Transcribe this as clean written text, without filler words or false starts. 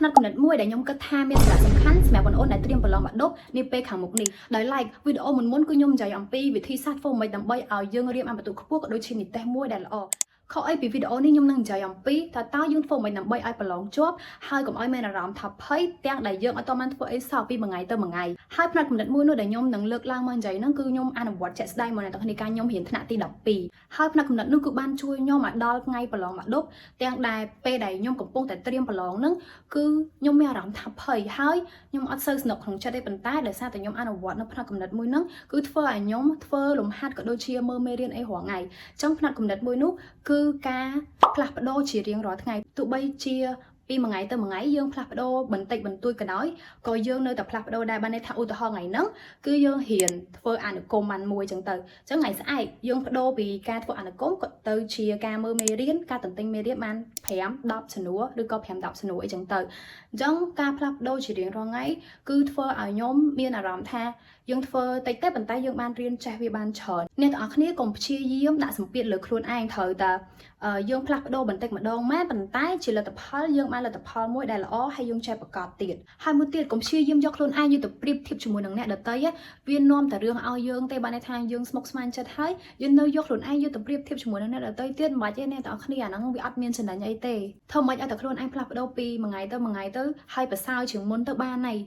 ផ្នែកកំណត់មួយដែលខ្ញុំគិតថាមានសារៈសំខាន់សម្រាប់បងប្អូនដែលត្រៀមប្រឡងបាក់ឌុបនាពេលខាងមុខនេះដោយ like វីដេអូមុនគឺខ្ញុំនិយាយអំពីវិធីសាស្ត្រធ្វើម៉េចដើម្បីឲ្យយើងរៀនអានបន្ទុកខ្ពស់ក៏ដូចជានិទ្ទេសមួយដែលល្អខុសអីពីវីដេអូនេះខ្ញុំនឹងនិយាយអំពីថាតើយើងធ្វើម៉េចដើម្បីឲ្យប្រឡងជាប់ហើយកុំឲ្យមានអារម្មណ៍ថាភ័យទាំងដែលយើងអត់បានធ្វើអីសោះពីមួយថ្ងៃទៅមួយថ្ងៃហើយផ្នែកកំណត់មួយនោះដែលខ្ញុំនឹងលើកឡើងមកនិយាយហ្នឹងគឺខ្ញុំអនុវត្តជាក់ស្ដែងមកនៅក្នុងការខ្ញុំរៀនថ្នាក់ទី12ហើយផ្នែកកំណត់នោះគឺបានជួយខ្ញុំឲ្យដល់ថ្ងៃប្រឡងបាក់ឌុបទាំងដែលពេលដែលខ្ញុំកំពុងតែត្រៀមប្រឡងហ្នឹងគឺខ្ញុំមានអារម្មណ៍ថាភ័យហើយខ្ញុំអត់សូវស្នុកក្នុងចិត្តទេប៉ុន្តែដោយសារតែខ្ញុំអនុវត្តនៅផ្នែកកំណត់មួយហ្នឹងគឺធ្វើឲ្យខ្ញុំធ្វើលំហាត់ក៏ដូចជាមើលមេរៀនអីរាល់ថ្ងៃអញ្ចឹងផ្នែកកំណត់មួយនោះគឺការផ្លាស់ប្ដូរជារៀងរាល់ថ្ងៃទោះបីជាពីមួយថ្ងៃទៅមួយថ្ងៃយើងផ្លាស់ប្ដូរបន្តិចបន្តួចក៏ដោយក៏យើងនៅតែផ្លាស់ប្ដូរដែរបានន័យថាឧទាហរណ៍ថ្ងៃហ្នឹងគឺយើងរៀនធ្វើអនុគមបានមួយអញ្ចឹងទៅអញ្ចឹងថ្ងៃស្អែកយើងបដូរពីការធ្វើអនុគមក៏ទៅជាការមើលមេរៀនការទន្ទិញមេរៀនបាន5 10សំណួរឬក៏5 10សំណួរអីចឹងទៅអញ្ចឹងការផ្លាស់ប្ដូរជារៀងរាល់ថ្ងៃគឺធ្វើឲ្យខ្ញុំមានអារម្មណ៍ថាយើងធ្វើតិចតែប៉ុន្តែយើងបានរៀនចេះវាបានច្រើនអ្នកទាំងអស់គ្នាកុំព្យាយាមដាក់សម្ពាធលើខ្លួនឯងត្រូវតែយើងផ្លាស់ប្ដូរបន្តិចម្ដងម៉ែប៉ុន្តែជាលទ្ធផលយើងបានលទ្ធផលមួយដែលល្អហើយយើងចេះប្រកបទៀតហើយមួយទៀតកុំព្យាយាមយកខ្លួនឯងយកទៅប្រៀបធៀបជាមួយនឹងអ្នកដទៃវានាំតែរឿងឲ្យយើងទេបានន័យថាយើងស្មុគស្មាញចិត្តហើយយើងនៅយកខ្លួនឯងយកទៅប្រៀបធៀបជាមួយនឹងអ្នកដទៃទៀតមិនបាច់ទេអ្នកទាំងអស់គ្នាអាហ្នឹងវាអត់មានចំណេញអីទេធ្វើមិនឲ្យតែខ្លួនឯងផ្លាស់ប្ដូរពីមួយថ្ងៃទៅមួយថ្ងៃទៅហើយប្រសើរជាងមុនទៅបានហើយ